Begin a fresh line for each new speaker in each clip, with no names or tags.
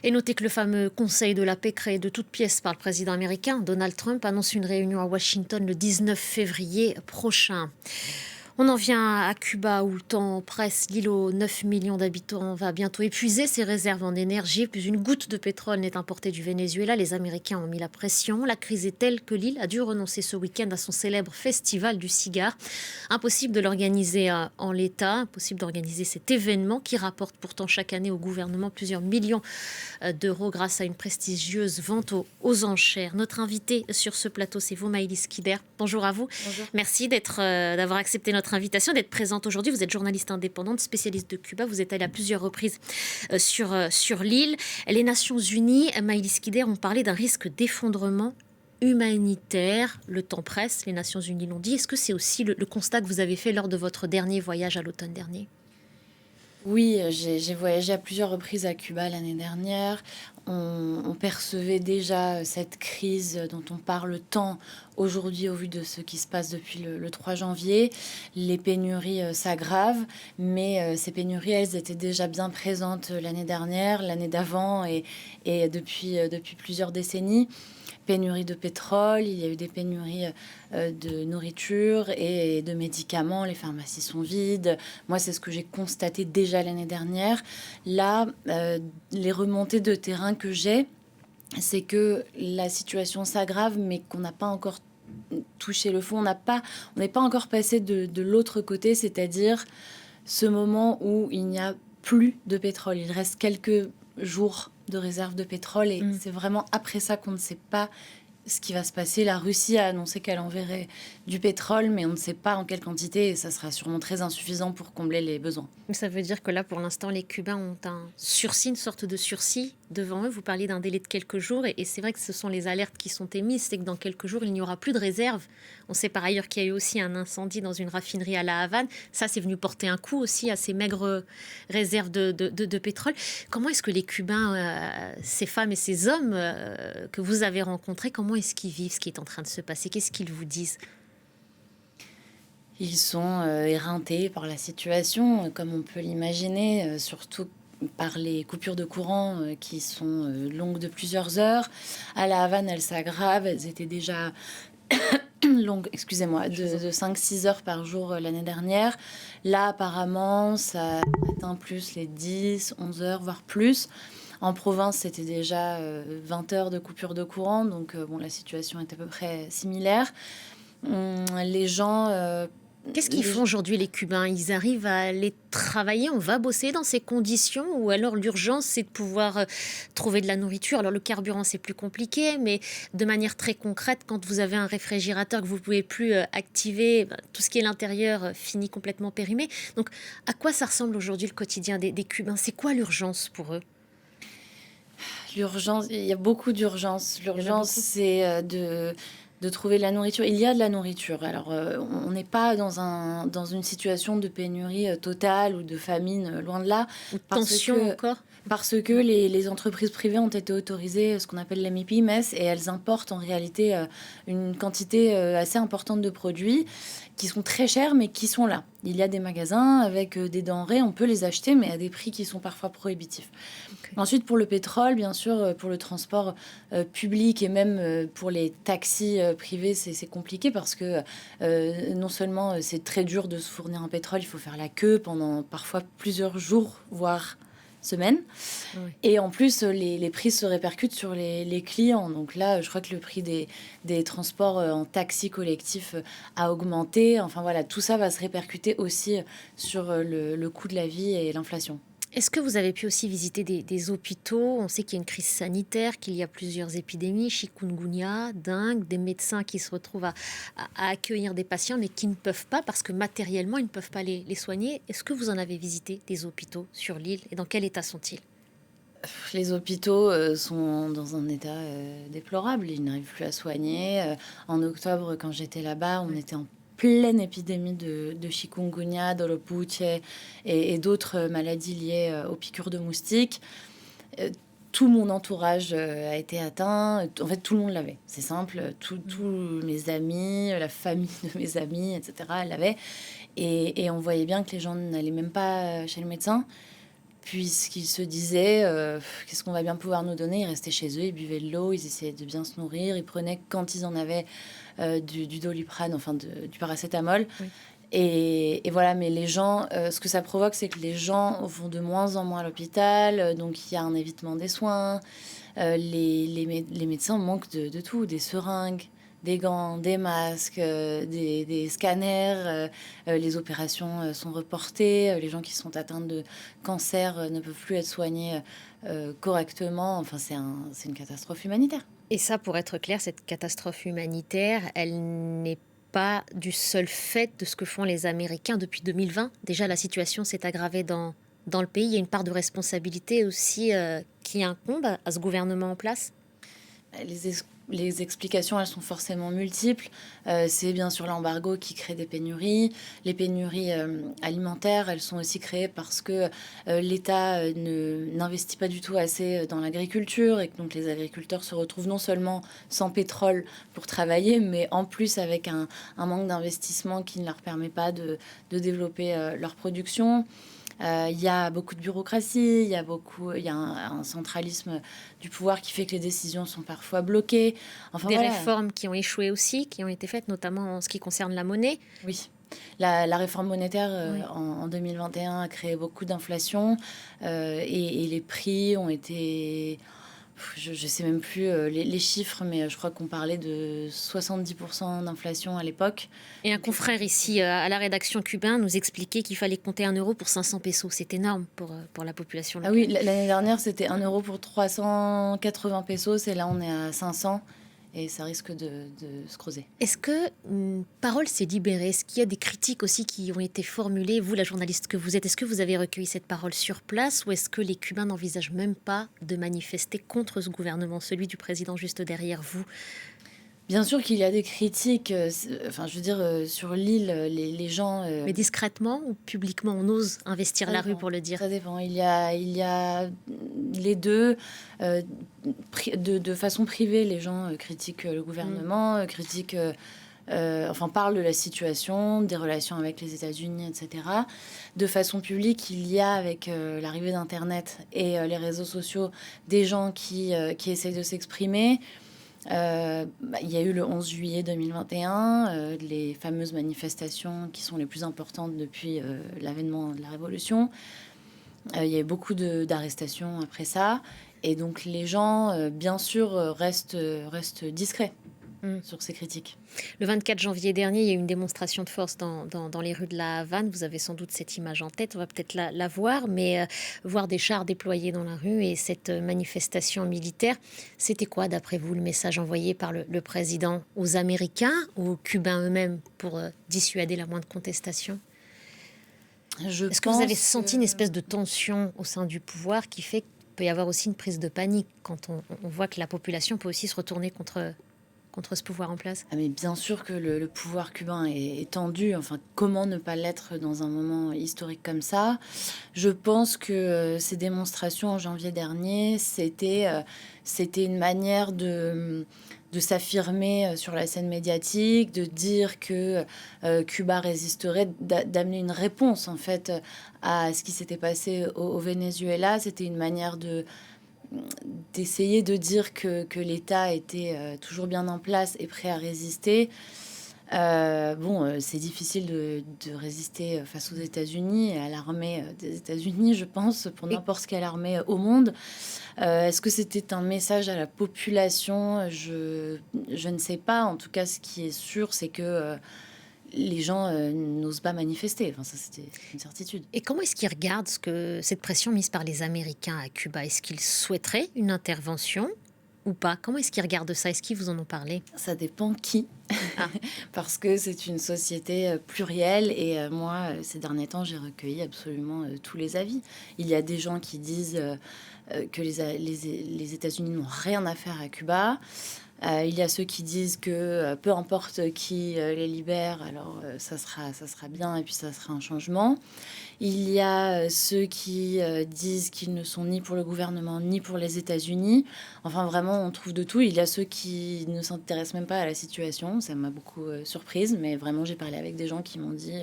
Et notez que le fameux Conseil de la paix créé de toutes pièces par le président américain Donald Trump annonce une réunion à Washington le 19 février prochain. On en vient à Cuba où le temps presse. L'île aux 9 millions d'habitants va bientôt épuiser ses réserves en énergie. Plus une goutte de pétrole n'est importée du Venezuela. Les Américains ont mis la pression. La crise est telle que l'île a dû renoncer ce week-end à son célèbre festival du cigare. Impossible de l'organiser en l'état. Impossible d'organiser cet événement qui rapporte pourtant chaque année au gouvernement plusieurs millions d'euros grâce à une prestigieuse vente aux enchères. Notre invité sur ce plateau, c'est vous, Maïlis Kider. Bonjour à vous.
Bonjour.
Merci d'avoir accepté notre invitation, d'être présente aujourd'hui. Vous êtes journaliste indépendante, spécialiste de Cuba. Vous êtes allée à plusieurs reprises sur l'île. Les Nations Unies, Maïlis Kider, ont parlé d'un risque d'effondrement humanitaire. Le temps presse, les Nations Unies l'ont dit. Est-ce que c'est aussi le constat que vous avez fait lors de votre dernier voyage à l'automne dernier ?
Oui, j'ai voyagé à plusieurs reprises à Cuba l'année dernière. On percevait déjà cette crise dont on parle tant aujourd'hui au vu de ce qui se passe depuis le 3 janvier. Les pénuries s'aggravent, mais ces pénuries, elles étaient déjà bien présentes l'année dernière, l'année d'avant et depuis plusieurs décennies. Pénurie de pétrole, il y a eu des pénuries de nourriture et de médicaments. Les pharmacies sont vides. Moi, c'est ce que j'ai constaté déjà l'année dernière. Là, les remontées de terrain que j'ai, c'est que la situation s'aggrave, mais qu'on n'a pas encore touché le fond. On n'est pas encore passé de l'autre côté, c'est-à-dire ce moment où il n'y a plus de pétrole. Il reste quelques jours de réserve de pétrole et c'est vraiment après ça qu'on ne sait pas ce qui va se passer. La Russie a annoncé qu'elle enverrait du pétrole, mais on ne sait pas en quelle quantité et ça sera sûrement très insuffisant pour combler les besoins.
Ça veut dire que là, pour l'instant, les Cubains ont un sursis, une sorte de sursis devant eux. Vous parliez d'un délai de quelques jours et c'est vrai que ce sont les alertes qui sont émises. C'est que dans quelques jours, il n'y aura plus de réserve. On sait par ailleurs qu'il y a eu aussi un incendie dans une raffinerie à La Havane. Ça, c'est venu porter un coup aussi à ces maigres réserves de pétrole. Comment est-ce que les Cubains, ces femmes et ces hommes que vous avez rencontrés, comment est-ce qu'ils vivent ce qui est en train de se passer? Qu'est-ce qu'ils vous disent?
Ils sont éreintés par la situation, comme on peut l'imaginer, surtout par les coupures de courant qui sont longues de plusieurs heures. À La Havane, elles s'aggravent. Elles étaient déjà longues, excusez-moi, de 5-6 heures par jour l'année dernière. Là, apparemment, ça atteint plus les 10, 11 heures, voire plus. En province, c'était déjà 20 heures de coupure de courant. Donc, bon, la situation est à peu près similaire. Les gens...
Qu'est-ce qu'ils font aujourd'hui, les Cubains? Ils arrivent à aller travailler, on va bosser dans ces conditions? Ou alors l'urgence, c'est de pouvoir trouver de la nourriture? Alors le carburant, c'est plus compliqué, mais de manière très concrète, quand vous avez un réfrigérateur que vous ne pouvez plus activer, tout ce qui est l'intérieur finit complètement périmé. Donc à quoi ça ressemble aujourd'hui le quotidien des Cubains? C'est quoi l'urgence pour eux?
L'urgence, il y a beaucoup d'urgence. L'urgence, c'est de trouver de la nourriture. Il y a de la nourriture. Alors, on n'est pas dans une situation de pénurie totale ou de famine, loin de là.
Ou de
Parce
tension
que,
encore?
parce que les entreprises privées ont été autorisées, ce qu'on appelle les MIPIMES, et elles importent en réalité une quantité assez importante de produits qui sont très chers, mais qui sont là. Il y a des magasins avec des denrées, on peut les acheter, mais à des prix qui sont parfois prohibitifs. Okay. Ensuite, pour le pétrole, bien sûr, pour le transport public et même pour les taxis privés, c'est compliqué parce que non seulement c'est très dur de se fournir en pétrole, il faut faire la queue pendant parfois plusieurs jours, voire semaines. Oui. Et en plus, les prix se répercutent sur les clients. Donc là, je crois que le prix des transports en taxi collectif a augmenté. Enfin voilà, tout ça va se répercuter aussi sur le coût de la vie et l'inflation.
Est-ce que vous avez pu aussi visiter des hôpitaux? On sait qu'il y a une crise sanitaire, qu'il y a plusieurs épidémies, chikungunya, dengue, des médecins qui se retrouvent à accueillir des patients mais qui ne peuvent pas parce que matériellement, ils ne peuvent pas les soigner. Est-ce que vous en avez visité des hôpitaux sur l'île et dans quel état sont-ils?
Les hôpitaux sont dans un état déplorable. Ils n'arrivent plus à soigner. En octobre, quand j'étais là-bas, on était en pleine épidémie de chikungunya, d'olopuche et d'autres maladies liées aux piqûres de moustiques. Tout mon entourage a été atteint. En fait, tout le monde l'avait. C'est simple. Tous mes amis, la famille de mes amis, etc., l'avaient. Et on voyait bien que les gens n'allaient même pas chez le médecin. puisqu'ils se disaient qu'est-ce qu'on va bien pouvoir nous donner. Ils restaient chez eux, ils buvaient de l'eau, ils essayaient de bien se nourrir, ils prenaient quand ils en avaient du Doliprane, enfin du paracétamol.
Oui.
Et voilà, mais les gens, ce que ça provoque, c'est que les gens vont de moins en moins à l'hôpital, donc il y a un évitement des soins. Les médecins manquent de tout, des seringues, des gants, des masques, des scanners. Les opérations sont reportées. Les gens qui sont atteints de cancer ne peuvent plus être soignés correctement. Enfin, c'est une catastrophe humanitaire.
Et ça, pour être clair, cette catastrophe humanitaire, elle n'est pas du seul fait de ce que font les Américains depuis 2020. Déjà, la situation s'est aggravée dans le pays. Il y a une part de responsabilité aussi qui incombe à ce gouvernement en place.
Les explications, elles sont forcément multiples. C'est bien sûr l'embargo qui crée des pénuries. Les pénuries alimentaires, elles sont aussi créées parce que l'État n'investit pas du tout assez dans l'agriculture et que donc les agriculteurs se retrouvent non seulement sans pétrole pour travailler, mais en plus avec un manque d'investissement qui ne leur permet pas de développer leur production. Il y a beaucoup de bureaucratie, il y a un centralisme du pouvoir qui fait que les décisions sont parfois bloquées. Enfin,
Des
voilà.
réformes qui ont échoué aussi, qui ont été faites, notamment en ce qui concerne la monnaie.
Oui. La réforme monétaire
Oui.
en 2021 a créé beaucoup d'inflation et les prix ont été... Je ne sais même plus les chiffres, mais je crois qu'on parlait de 70% d'inflation à l'époque.
Et un confrère ici à la rédaction cubain nous expliquait qu'il fallait compter 1 euro pour 500 pesos. C'est énorme pour la population
Ah
locale.
oui, l'année dernière, c'était 1 euro pour 380 pesos, et là, on est à 500, et ça risque de se creuser.
Est-ce que une parole s'est libérée? Est-ce qu'il y a des critiques aussi qui ont été formulées? Vous, la journaliste que vous êtes, est-ce que vous avez recueilli cette parole sur place ou est-ce que les Cubains n'envisagent même pas de manifester contre ce gouvernement, celui du président juste derrière vous?
Bien sûr qu'il y a des critiques, enfin, je veux dire, sur l'île, les gens...
Mais discrètement ou publiquement, on ose investir
ça
la rue
dépend,
pour le dire?
ça dépend. Il y a les deux. De façon privée, les gens critiquent le gouvernement, critiquent... enfin, parle de la situation, des relations avec les États-Unis, etc. De façon publique, il y a, avec l'arrivée d'Internet et les réseaux sociaux, des gens qui essayent de s'exprimer. Il y a eu le 11 juillet 2021, les fameuses manifestations qui sont les plus importantes depuis l'avènement de la Révolution. Il y a eu beaucoup d'arrestations après ça. Et donc les gens, bien sûr, restent discrets sur ces critiques.
Le 24 janvier dernier, il y a eu une démonstration de force dans les rues de la Havane. Vous avez sans doute cette image en tête, on va peut-être la voir, mais voir des chars déployés dans la rue et cette manifestation militaire, c'était quoi, d'après vous, le message envoyé par le président aux Américains ou aux Cubains eux-mêmes pour dissuader la moindre contestation? Est-ce que vous avez senti une espèce de tension au sein du pouvoir qui fait qu'il peut y avoir aussi une prise de panique quand on voit que la population peut aussi se retourner contre ce pouvoir en place?
Ah, mais bien sûr que le pouvoir cubain est tendu. Enfin, comment ne pas l'être dans un moment historique comme ça? Je pense que ces démonstrations en janvier dernier, c'était une manière de s'affirmer sur la scène médiatique, de dire que Cuba résisterait, d'amener une réponse en fait à ce qui s'était passé au Venezuela. C'était une manière d'essayer de dire que l'État était toujours bien en place et prêt à résister. C'est difficile de résister face aux États-Unis et à l'armée des États-Unis, je pense, pour n'importe quelle armée au monde. Est-ce que c'était un message à la population? Je ne sais pas. En tout cas, ce qui est sûr, c'est que les gens n'osent pas manifester. Enfin, ça, c'était une certitude.
Et comment est-ce qu'ils regardent cette pression mise par les Américains à Cuba? Est-ce qu'ils souhaiteraient une intervention ou pas? Comment est-ce qu'ils regardent ça? Est-ce qu'ils vous en ont parlé?
Ça dépend qui.
Ah.
Parce que c'est une société plurielle et moi, ces derniers temps, j'ai recueilli absolument tous les avis. Il y a des gens qui disent que les États-Unis n'ont rien à faire à Cuba. Il y a ceux qui disent que peu importe qui les libère, alors ça sera bien et puis ça sera un changement. Il y a ceux qui disent qu'ils ne sont ni pour le gouvernement ni pour les États-Unis. Enfin, vraiment, on trouve de tout. Il y a ceux qui ne s'intéressent même pas à la situation. Ça m'a beaucoup surprise, mais vraiment, j'ai parlé avec des gens qui m'ont dit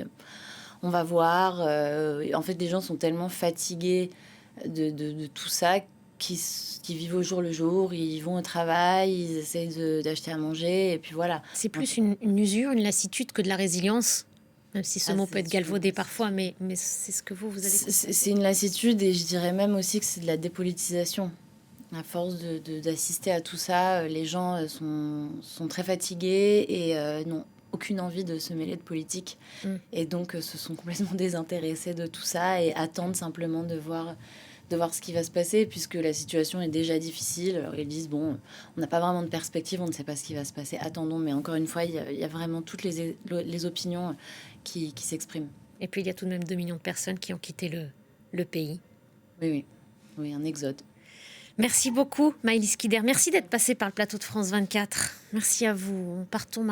on va voir. En fait, les gens sont tellement fatigués de tout ça, qui vivent au jour le jour, ils vont au travail, ils essayent d'acheter à manger, et puis voilà.
C'est plus une usure, une lassitude que de la résilience, même si ce mot peut
C'est
être
sûr.
galvaudé parfois, mais c'est ce que vous avez constaté.
C'est une lassitude, et je dirais même aussi que c'est de la dépolitisation. À force d'assister à tout ça, les gens sont très fatigués et n'ont aucune envie de se mêler de politique. Et donc se sont complètement désintéressés de tout ça et attendent simplement de voir ce qui va se passer, puisque la situation est déjà difficile. Alors ils disent, bon, on n'a pas vraiment de perspective, on ne sait pas ce qui va se passer, attendons. Mais encore une fois, il y a vraiment toutes les opinions qui s'expriment.
Et puis il y a tout de même 2 millions de personnes qui ont quitté le pays.
Oui, oui, oui, un exode.
Merci beaucoup, Maëlys Kider. Merci d'être passée par le plateau de France 24. Merci à vous. Partons maintenant.